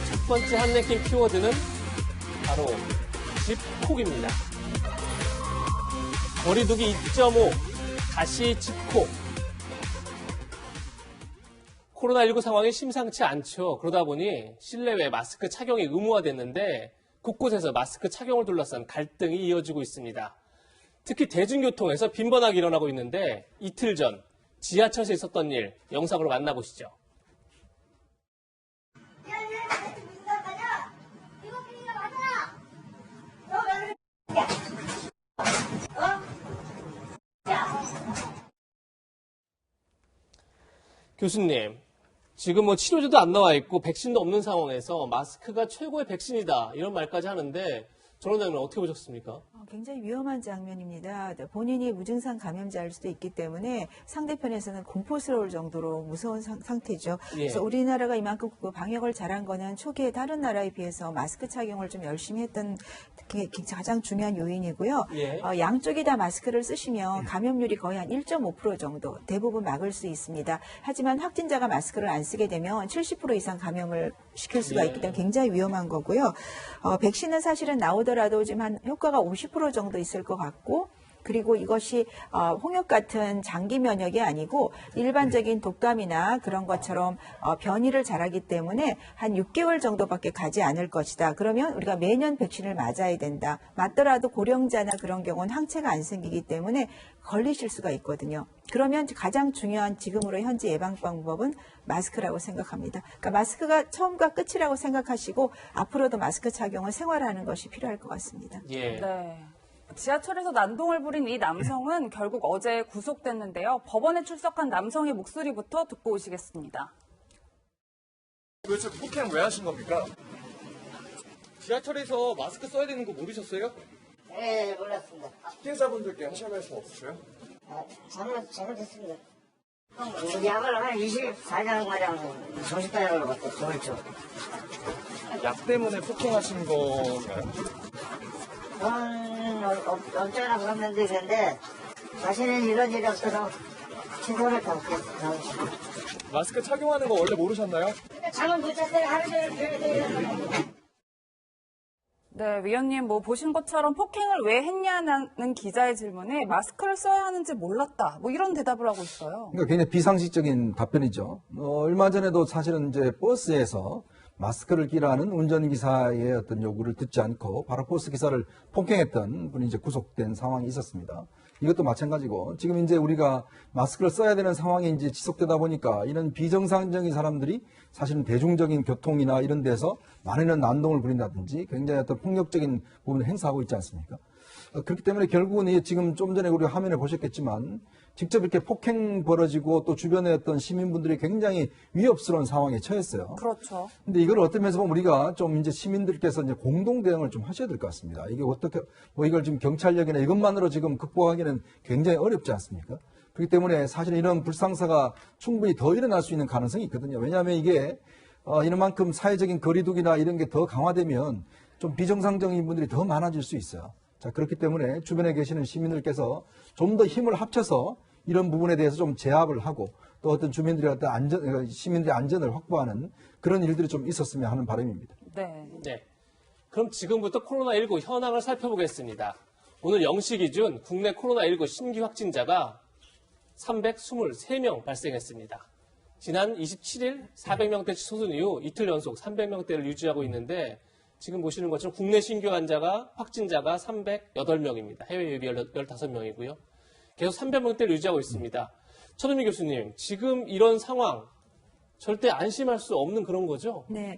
첫 번째 한랭킹 키워드는 바로 집콕입니다. 거리두기 2.5, 다시 집콕. 코로나19 상황이 심상치 않죠. 그러다 보니 실내외 마스크 착용이 의무화됐는데 곳곳에서 마스크 착용을 둘러싼 갈등이 이어지고 있습니다. 특히 대중교통에서 빈번하게 일어나고 있는데 이틀 전 지하철에서 있었던 일 영상으로 만나보시죠. 교수님, 지금 치료제도 안 나와 있고 백신도 없는 상황에서 마스크가 최고의 백신이다 이런 말까지 하는데 저런 장면 어떻게 보셨습니까? 굉장히 위험한 장면입니다. 본인이 무증상 감염자일 수도 있기 때문에 상대편에서는 공포스러울 정도로 무서운 상태죠. 예. 그래서 우리나라가 이만큼 방역을 잘한 거는 초기에 다른 나라에 비해서 마스크 착용을 좀 열심히 했던 게 가장 중요한 요인이고요. 예. 양쪽이 다 마스크를 쓰시면 감염률이 거의 한 1.5% 정도 대부분 막을 수 있습니다. 하지만 확진자가 마스크를 안 쓰게 되면 70% 이상 감염을 시킬 수가 있기 때문에 굉장히 위험한 거고요. 백신은 사실은 나오더라도 지금 한 효과가 50% 정도 있을 것 같고, 그리고 이것이 홍역 같은 장기 면역이 아니고 일반적인 독감이나 그런 것처럼 변이를 잘하기 때문에 한 6개월 정도밖에 가지 않을 것이다. 그러면 우리가 매년 백신을 맞아야 된다. 맞더라도 고령자나 그런 경우는 항체가 안 생기기 때문에 걸리실 수가 있거든요. 그러면 가장 중요한 지금으로 현재 예방 방법은 마스크라고 생각합니다. 그러니까 마스크가 처음과 끝이라고 생각하시고 앞으로도 마스크 착용을 생활하는 것이 필요할 것 같습니다. 예. 네. 지하철에서 난동을 부린 이 남성은 결국 어제 구속됐는데요. 법원에 출석한 남성의 목소리부터 듣고 오시겠습니다. 도대체 폭행 왜 하신 겁니까? 지하철에서 마스크 써야 되는 거 모르셨어요? 네, 몰랐습니다. 피해자분들께 하실 말씀 없으세요? 잘못했습니다. 약을 한 24장 가량 정신과약을 먹고 좋을죠. 약 때문에 폭행하신 건가요? 저는 어쩌나 그런 면도 있는데 자신은 이런 일이 없어서 최선을 다하겠습니다. 마스크 착용하는 거 원래 모르셨나요? 잠을 못 잤어요. 하루 종일 네, 위원님 보신 것처럼 폭행을 왜 했냐는 기자의 질문에 마스크를 써야 하는지 몰랐다. 이런 대답을 하고 있어요. 그러니까 굉장히 비상식적인 답변이죠. 얼마 전에도 사실은 이제 버스에서 마스크를 끼라는 운전기사의 어떤 요구를 듣지 않고 바로 버스 기사를 폭행했던 분이 이제 구속된 상황이 있었습니다. 이것도 마찬가지고 지금 이제 우리가 마스크를 써야 되는 상황이 이제 지속되다 보니까 이런 비정상적인 사람들이 사실은 대중적인 교통이나 이런 데서 많은 난동을 부린다든지 굉장히 어떤 폭력적인 부분을 행사하고 있지 않습니까? 그렇기 때문에 결국은 지금 좀 전에 우리 화면에 보셨겠지만 직접 이렇게 폭행 벌어지고 또 주변에 어떤 시민분들이 굉장히 위협스러운 상황에 처했어요. 그렇죠. 근데 이걸 어떤 면에서 보면 우리가 좀 이제 시민들께서 이제 공동 대응을 좀 하셔야 될 것 같습니다. 이게 어떻게, 이걸 지금 경찰력이나 이것만으로 지금 극복하기는 굉장히 어렵지 않습니까? 그렇기 때문에 사실 이런 불상사가 충분히 더 일어날 수 있는 가능성이 있거든요. 왜냐하면 이게, 이만큼 사회적인 거리두기나 이런 게 더 강화되면 좀 비정상적인 분들이 더 많아질 수 있어요. 자, 그렇기 때문에 주변에 계시는 시민들께서 좀 더 힘을 합쳐서 이런 부분에 대해서 좀 제압을 하고 또 어떤 주민들의 어떤 시민들의 안전을 확보하는 그런 일들이 좀 있었으면 하는 바람입니다. 네. 네. 그럼 지금부터 코로나19 현황을 살펴보겠습니다. 오늘 0시 기준 국내 코로나19 신규 확진자가 323명 발생했습니다. 지난 27일 400명대 소순 이후 이틀 연속 300명대를 유지하고 있는데 지금 보시는 것처럼 국내 신규 확진자가 308명입니다. 해외 유입이 15명이고요. 계속 300명대를 유지하고 있습니다. 천은미 교수님, 지금 이런 상황 절대 안심할 수 없는 그런 거죠? 네,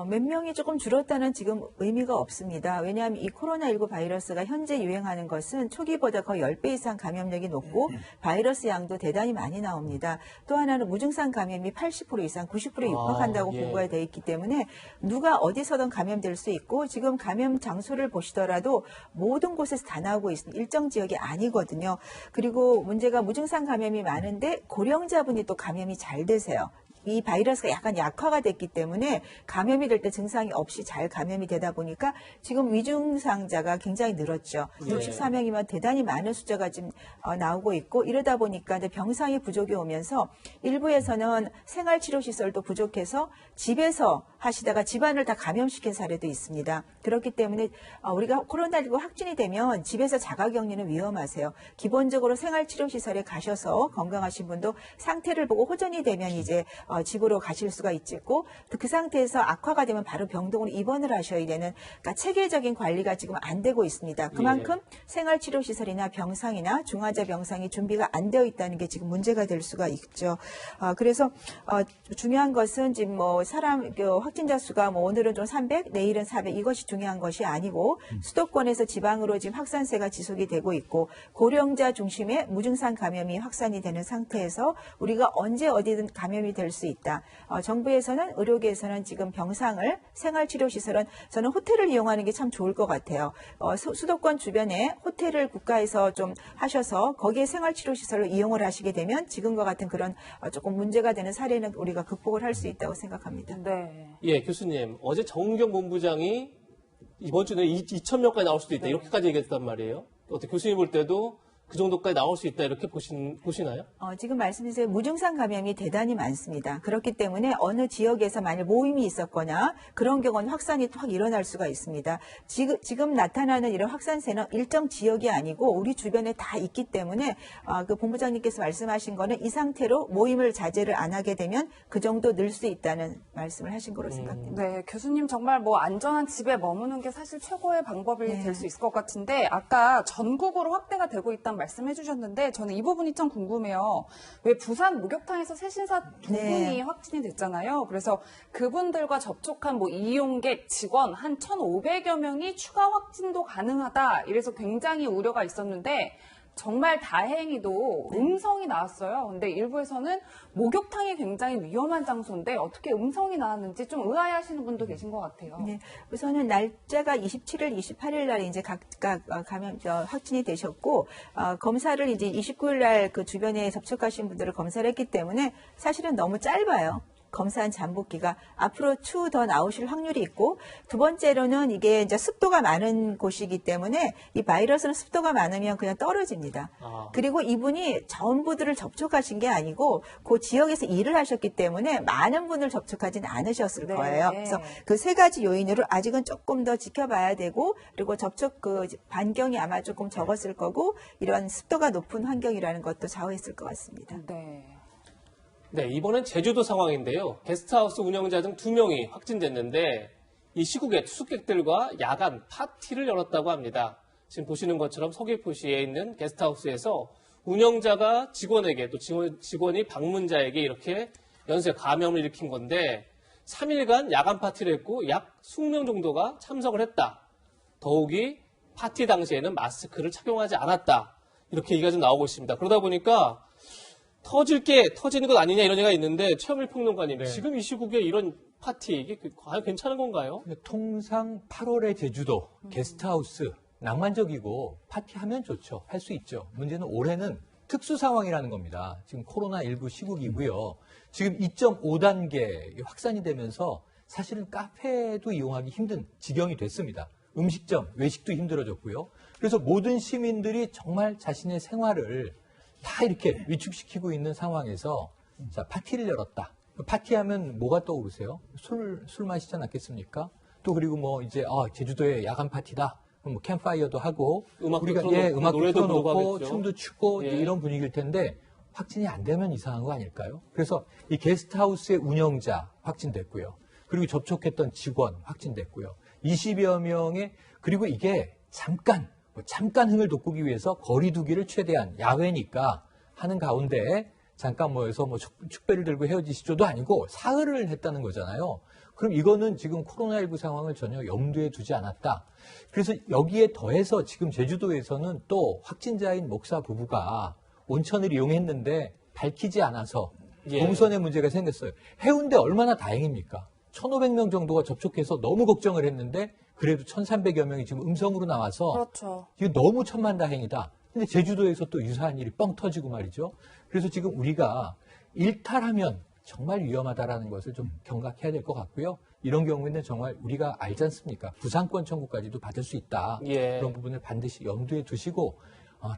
몇 명이 조금 줄었다는 지금 의미가 없습니다. 왜냐하면 이 코로나19 바이러스가 현재 유행하는 것은 초기보다 거의 10배 이상 감염력이 높고 바이러스 양도 대단히 많이 나옵니다. 또 하나는 무증상 감염이 80% 이상, 90%에 육박한다고 보고가 되어 있기 때문에 누가 어디서든 감염될 수 있고 지금 감염 장소를 보시더라도 모든 곳에서 다 나오고 있습니다. 일정 지역이 아니거든요. 그리고 문제가 무증상 감염이 많은데 고령자분이 또 감염이 잘 되세요. 이 바이러스가 약간 약화가 됐기 때문에 감염이 될 때 증상이 없이 잘 감염이 되다 보니까 지금 위중상자가 굉장히 늘었죠. 64명이면 대단히 많은 숫자가 지금 나오고 있고 이러다 보니까 병상이 부족이 오면서 일부에서는 생활치료시설도 부족해서 집에서 하시다가 집안을 다 감염시킨 사례도 있습니다. 그렇기 때문에 우리가 코로나19 확진이 되면 집에서 자가격리는 위험하세요. 기본적으로 생활치료시설에 가셔서 건강하신 분도 상태를 보고 호전이 되면 이제 집으로 가실 수가 있고 그 상태에서 악화가 되면 바로 병동으로 입원을 하셔야 되는 그러니까 체계적인 관리가 지금 안 되고 있습니다. 그만큼 생활치료시설이나 병상이나 중환자 병상이 준비가 안 되어 있다는 게 지금 문제가 될 수가 있죠. 그래서 중요한 것은 지금 뭐 사람 확진자 수가 뭐 오늘은 좀 300, 내일은 400 이것이 중요한 것이 아니고 수도권에서 지방으로 지금 확산세가 지속이 되고 있고 고령자 중심의 무증상 감염이 확산이 되는 상태에서 우리가 언제 어디든 감염이 될 수 있다. 정부에서는 의료계에서는 지금 병상을 생활치료시설은 저는 호텔을 이용하는 게 참 좋을 것 같아요. 수도권 주변에 호텔을 국가에서 좀 하셔서 거기에 생활치료시설로 이용을 하시게 되면 지금과 같은 그런 조금 문제가 되는 사례는 우리가 극복을 할 수 있다고 생각합니다. 네. 예, 교수님. 어제 정은경 본부장이 이번 주에 2,000명까지 나올 수도 있다. 이렇게까지 얘기했단 말이에요. 어떻게 교수님 볼 때도 그 정도까지 나올 수 있다. 이렇게 보시나요? 지금 말씀드린 무증상 감염이 대단히 많습니다. 그렇기 때문에 어느 지역에서 만약 모임이 있었거나 그런 경우는 확산이 확 일어날 수가 있습니다. 지금 나타나는 이런 확산세는 일정 지역이 아니고 우리 주변에 다 있기 때문에 그 본부장님께서 말씀하신 거는 이 상태로 모임을 자제를 안 하게 되면 그 정도 늘 수 있다는 말씀을 하신 거로 생각됩니다. 네, 교수님 정말 뭐 안전한 집에 머무는 게 사실 최고의 방법이 네. 될 수 있을 것 같은데 아까 전국으로 확대가 되고 있다는 말씀해 주셨는데 저는 이 부분이 참 궁금해요. 왜 부산 목욕탕에서 세신사 두 네. 분이 확진이 됐잖아요. 그래서 그분들과 접촉한 뭐 이용객, 직원 한 1,500여 명이 추가 확진도 가능하다. 이래서 굉장히 우려가 있었는데 정말 다행히도 음성이 나왔어요. 근데 일부에서는 목욕탕이 굉장히 위험한 장소인데 어떻게 음성이 나왔는지 좀 의아해하시는 분도 계신 것 같아요. 네, 우선은 날짜가 27일, 28일 날 이제 각각 확진이 되셨고 검사를 이제 29일 날 그 주변에 접촉하신 분들을 검사를 했기 때문에 사실은 너무 짧아요. 검사한 잠복기가 앞으로 추후 더 나오실 확률이 있고 두 번째로는 이게 이제 습도가 많은 곳이기 때문에 이 바이러스는 습도가 많으면 그냥 떨어집니다. 그리고 이분이 전부들을 접촉하신 게 아니고 그 지역에서 일을 하셨기 때문에 많은 분을 접촉하지는 않으셨을 네. 거예요. 그래서 그 세 가지 요인으로 아직은 조금 더 지켜봐야 되고 그리고 접촉 그 반경이 아마 조금 적었을 거고 이런 습도가 높은 환경이라는 것도 좌우했을 것 같습니다. 네. 네, 이번엔 제주도 상황인데요. 게스트하우스 운영자 등 2명이 확진됐는데 이 시국에 투숙객들과 야간 파티를 열었다고 합니다. 지금 보시는 것처럼 서귀포시에 있는 게스트하우스에서 운영자가 직원에게 또 직원이 방문자에게 이렇게 연쇄 감염을 일으킨 건데 3일간 야간 파티를 했고 약 20명 정도가 참석을 했다. 더욱이 파티 당시에는 마스크를 착용하지 않았다. 이렇게 얘기가 좀 나오고 있습니다. 그러다 보니까 터지는 것 아니냐 이런 얘기가 있는데 최영일 평론가님 지금 이 시국에 이런 파티 이게 과연 괜찮은 건가요? 통상 8월의 제주도 게스트하우스 낭만적이고 파티하면 좋죠. 할 수 있죠. 문제는 올해는 특수 상황이라는 겁니다. 지금 코로나19 시국이고요. 지금 2.5단계 확산이 되면서 사실은 카페도 이용하기 힘든 지경이 됐습니다. 음식점, 외식도 힘들어졌고요. 그래서 모든 시민들이 정말 자신의 생활을 다 이렇게 위축시키고 있는 상황에서 자, 파티를 열었다. 파티하면 뭐가 떠오르세요? 술 마시지 않았겠습니까? 또 그리고 뭐 이제 제주도에 야간 파티다. 뭐 캠파이어도 하고 우리가 음악도 틀어놓고 춤도 추고 이제 이런 분위기일 텐데 확진이 안 되면 이상한 거 아닐까요? 그래서 이 게스트하우스의 운영자 확진됐고요. 그리고 접촉했던 직원 확진됐고요. 20여 명의 그리고 이게 잠깐 흥을 돋구기 위해서 거리 두기를 최대한 야외니까 하는 가운데 잠깐 모여서 뭐 축배를 들고 헤어지시죠도 아니고 사흘을 했다는 거잖아요. 그럼 이거는 지금 코로나19 상황을 전혀 염두에 두지 않았다. 그래서 여기에 더해서 지금 제주도에서는 또 확진자인 목사 부부가 온천을 이용했는데 밝히지 않아서 동선에 문제가 생겼어요. 해운대 얼마나 다행입니까? 1,500명 정도가 접촉해서 너무 걱정을 했는데 그래도 1,300여 명이 지금 음성으로 나와서 그렇죠. 이거 너무 천만다행이다. 근데 제주도에서 또 유사한 일이 뻥 터지고 말이죠. 그래서 지금 우리가 일탈하면 정말 위험하다라는 것을 좀 경각해야 될 것 같고요. 이런 경우에는 정말 우리가 알지 않습니까? 부상권 청구까지도 받을 수 있다. 그런 부분을 반드시 염두에 두시고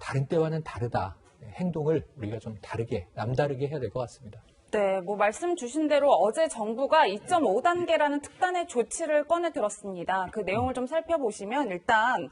다른 때와는 다르다. 행동을 우리가 좀 다르게, 남다르게 해야 될 것 같습니다. 네, 뭐 말씀 주신 대로 어제 정부가 2.5단계라는 특단의 조치를 꺼내 들었습니다. 그 내용을 좀 살펴보시면 일단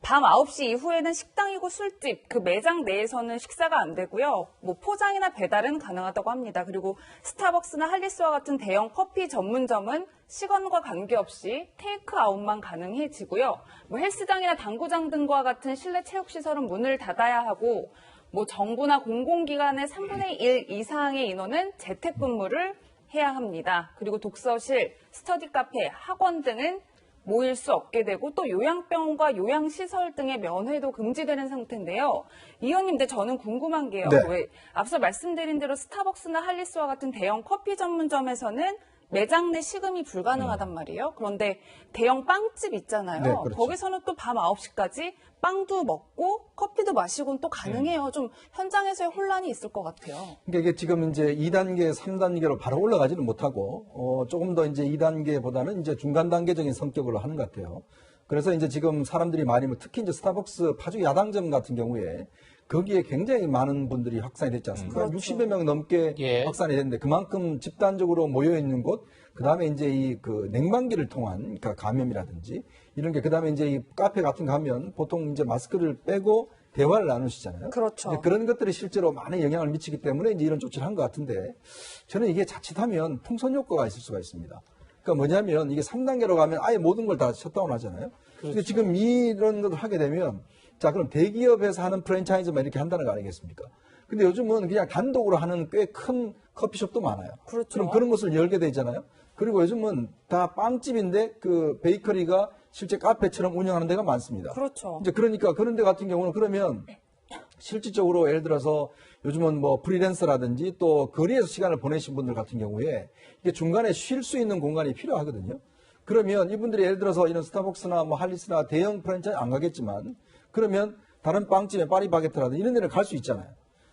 밤 9시 이후에는 식당이고 술집, 그 매장 내에서는 식사가 안 되고요. 뭐 포장이나 배달은 가능하다고 합니다. 그리고 스타벅스나 할리스와 같은 대형 커피 전문점은 시간과 관계없이 테이크아웃만 가능해지고요. 뭐 헬스장이나 당구장 등과 같은 실내 체육시설은 문을 닫아야 하고 뭐 정부나 공공기관의 3분의 1 이상의 인원은 재택근무를 해야 합니다. 그리고 독서실, 스터디 카페, 학원 등은 모일 수 없게 되고 또 요양병원과 요양시설 등의 면회도 금지되는 상태인데요. 이 의원님, 근데 저는 궁금한 게요. 네. 왜 앞서 말씀드린 대로 스타벅스나 할리스와 같은 대형 커피 전문점에서는 매장 내 식음이 불가능하단 말이에요. 그런데 대형 빵집 있잖아요. 네, 그렇죠. 거기서는 또 밤 9시까지 빵도 먹고 커피도 마시고는 또 가능해요. 좀 현장에서의 혼란이 있을 것 같아요. 그러니까 이게 지금 이제 2단계, 3단계로 바로 올라가지는 못하고, 조금 더 이제 2단계보다는 이제 중간 단계적인 성격으로 하는 것 같아요. 그래서 이제 지금 사람들이 많이, 특히 이제 스타벅스 파주 야당점 같은 경우에 거기에 굉장히 많은 분들이 확산이 됐지 않습니까? 그렇죠. 60여 명 넘게 예. 확산이 됐는데 그만큼 집단적으로 모여 있는 곳, 그 다음에 이제 이 그 냉방기를 통한 그러니까 감염이라든지 이런 게 그 다음에 이제 이 카페 같은 거 가면 보통 이제 마스크를 빼고 대화를 나누시잖아요. 그렇죠. 이제 그런 것들이 실제로 많은 영향을 미치기 때문에 이제 이런 조치를 한 것 같은데 저는 이게 자칫하면 풍선 효과가 있을 수가 있습니다. 그러니까 뭐냐면 이게 3단계로 가면 아예 모든 걸 다 셧다운 하잖아요. 근데 지금 이런 것을 하게 되면 자, 그럼 대기업에서 하는 프랜차이즈만 이렇게 한다는 거 아니겠습니까? 근데 요즘은 그냥 단독으로 하는 꽤 큰 커피숍도 많아요. 그렇죠. 그럼 그런 것을 열게 되잖아요. 그리고 요즘은 다 빵집인데 그 베이커리가 실제 카페처럼 운영하는 데가 많습니다. 그렇죠. 이제 그러니까 그런 데 같은 경우는 그러면 실질적으로 예를 들어서 요즘은 뭐 프리랜서라든지 또 거리에서 시간을 보내신 분들 같은 경우에 이게 중간에 쉴 수 있는 공간이 필요하거든요. 그러면 이분들이 예를 들어서 이런 스타벅스나 뭐 할리스나 대형 프랜차이즈 안 가겠지만 그러면 다른 빵집에 파리바게트라든지 이런 데를 갈 수 있잖아요.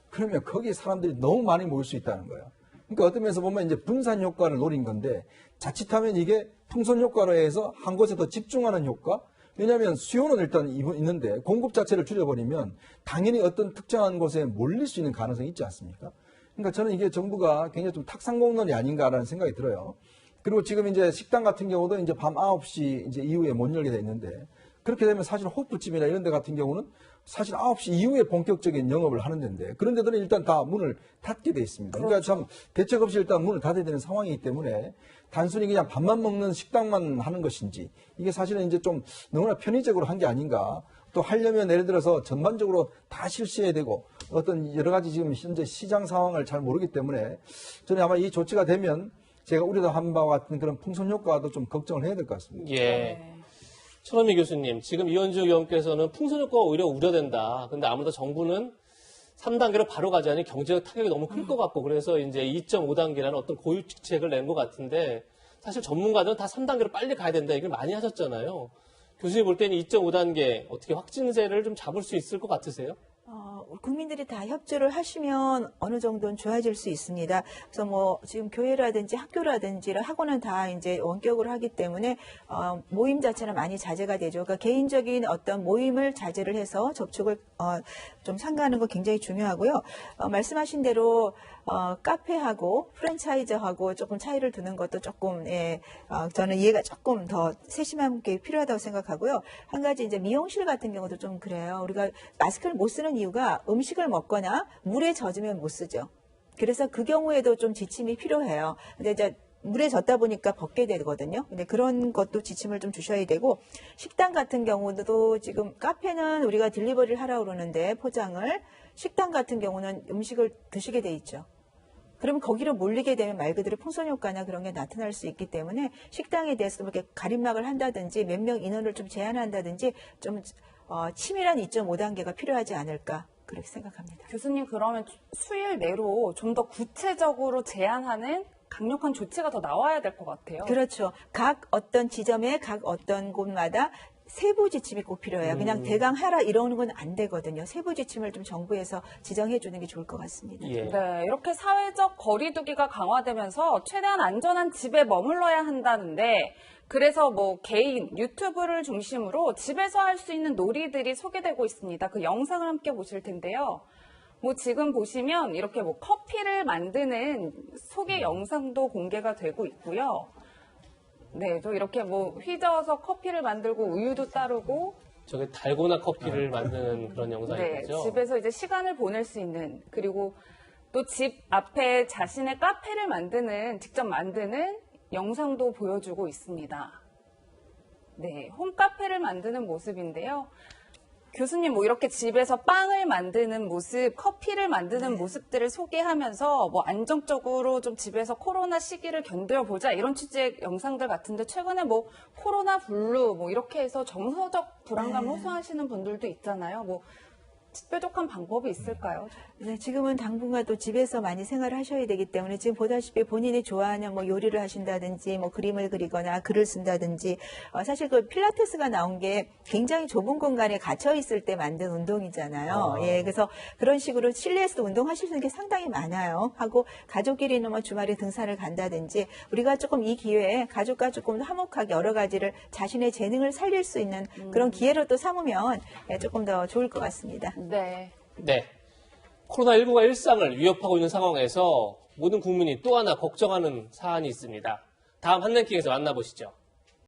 그러면 거기에 사람들이 너무 많이 모일 수 있다는 거예요. 그러니까 어떤 면에서 보면 이제 분산 효과를 노린 건데 자칫하면 이게 풍선 효과로 해서 한 곳에 더 집중하는 효과? 왜냐하면 수요는 일단 있는데 공급 자체를 줄여버리면 당연히 어떤 특정한 곳에 몰릴 수 있는 가능성이 있지 않습니까? 그러니까 저는 이게 정부가 굉장히 좀 탁상공론이 아닌가라는 생각이 들어요. 그리고 지금 이제 식당 같은 경우도 이제 밤 9시 이제 이후에 못 열게 돼 있는데 그렇게 되면 사실 호프집이나 이런 데 같은 경우는 사실 9시 이후에 본격적인 영업을 하는 데인데 그런 데들은 일단 다 문을 닫게 돼 있습니다. 그러니까 참 대책 없이 일단 문을 닫아야 되는 상황이기 때문에 단순히 그냥 밥만 먹는 식당만 하는 것인지 이게 사실은 이제 좀 너무나 편의적으로 한 게 아닌가. 또 하려면 예를 들어서 전반적으로 다 실시해야 되고 어떤 여러 가지 지금 현재 시장 상황을 잘 모르기 때문에 저는 아마 이 조치가 되면 제가 우려한 바와 같은 그런 풍선 효과도 좀 걱정을 해야 될 것 같습니다. 예. 천원미 교수님, 지금 이현주 의원께서는 풍선 효과가 오히려 우려된다. 근데 아무래도 정부는 3단계로 바로 가자니 경제적 타격이 너무 클 것 같고 그래서 이제 2.5단계라는 어떤 고유직책을 낸 것 같은데 사실 전문가들은 다 3단계로 빨리 가야 된다 얘기를 많이 하셨잖아요. 교수님 볼 때는 2.5단계 어떻게 확진세를 좀 잡을 수 있을 것 같으세요? 국민들이 다 협조를 하시면 어느 정도는 좋아질 수 있습니다. 그래서 뭐 지금 교회라든지 학교라든지 학원은 다 이제 원격으로 하기 때문에 모임 자체는 많이 자제가 되죠. 그러니까 개인적인 어떤 모임을 자제를 해서 접촉을 좀 삼가하는 거 굉장히 중요하고요. 말씀하신 대로 카페하고 프랜차이즈하고 조금 차이를 두는 것도 조금 저는 이해가 조금 더 세심한 게 필요하다고 생각하고요. 한 가지 이제 미용실 같은 경우도 좀 그래요. 우리가 마스크를 못 쓰는 이유가 음식을 먹거나 물에 젖으면 못 쓰죠. 그래서 그 경우에도 좀 지침이 필요해요. 근데 이제 물에 젖다 보니까 벗게 되거든요. 근데 그런 것도 지침을 좀 주셔야 되고 식당 같은 경우도 지금 카페는 우리가 딜리버리를 하라고 그러는데 포장을 식당 같은 경우는 음식을 드시게 돼 있죠. 그러면 거기로 몰리게 되면 말 그대로 풍선 효과나 그런 게 나타날 수 있기 때문에 식당에 대해서 이렇게 가림막을 한다든지 몇 명 인원을 좀 제한한다든지 좀 치밀한 2.5단계가 필요하지 않을까 그렇게 생각합니다. 교수님, 그러면 수일 내로 좀 더 구체적으로 제한하는 강력한 조치가 더 나와야 될 것 같아요. 그렇죠. 각 어떤 지점에 각 어떤 곳마다 세부 지침이 꼭 필요해요. 그냥 대강 하라 이러는 건 안 되거든요. 세부 지침을 좀 정부에서 지정해 주는 게 좋을 것 같습니다. 예. 네, 이렇게 사회적 거리두기가 강화되면서 최대한 안전한 집에 머물러야 한다는데 그래서 뭐 개인, 유튜브를 중심으로 집에서 할 수 있는 놀이들이 소개되고 있습니다. 그 영상을 함께 보실 텐데요. 뭐 지금 보시면 이렇게 뭐 커피를 만드는 소개 영상도 공개가 되고 있고요. 네, 또 이렇게 뭐 휘저어서 커피를 만들고 우유도 따르고 저게 달고나 커피를 만드는 그런 네, 영상이죠. 집에서 이제 시간을 보낼 수 있는 그리고 또 집 앞에 자신의 카페를 직접 만드는 영상도 보여주고 있습니다. 네, 홈카페를 만드는 모습인데요. 교수님 뭐 이렇게 집에서 빵을 만드는 모습, 커피를 만드는 모습들을 소개하면서 뭐 안정적으로 좀 집에서 코로나 시기를 견뎌보자 이런 취지의 영상들 같은데 최근에 뭐 코로나 블루 뭐 이렇게 해서 정서적 불안감 호소하시는 분들도 있잖아요. 뭐 뾰족한 방법이 있을까요? 네, 지금은 당분간 또 집에서 많이 생활을 하셔야 되기 때문에 지금 보다시피 본인이 좋아하는 뭐 요리를 하신다든지 뭐 그림을 그리거나 글을 쓴다든지 사실 그 필라테스가 나온 게 굉장히 좁은 공간에 갇혀 있을 때 만든 운동이잖아요. 예, 그래서 그런 식으로 실내에서도 운동하실 수 있는 게 상당히 많아요. 하고 가족끼리는 뭐 주말에 등산을 간다든지 우리가 조금 이 기회에 가족과 조금 화목하게 여러 가지를 자신의 재능을 살릴 수 있는 그런 기회로 또 삼으면 조금 더 좋을 것 같습니다. 네. 네. 코로나19가 일상을 위협하고 있는 상황에서 모든 국민이 또 하나 걱정하는 사안이 있습니다. 다음 한랭킹에서 만나보시죠.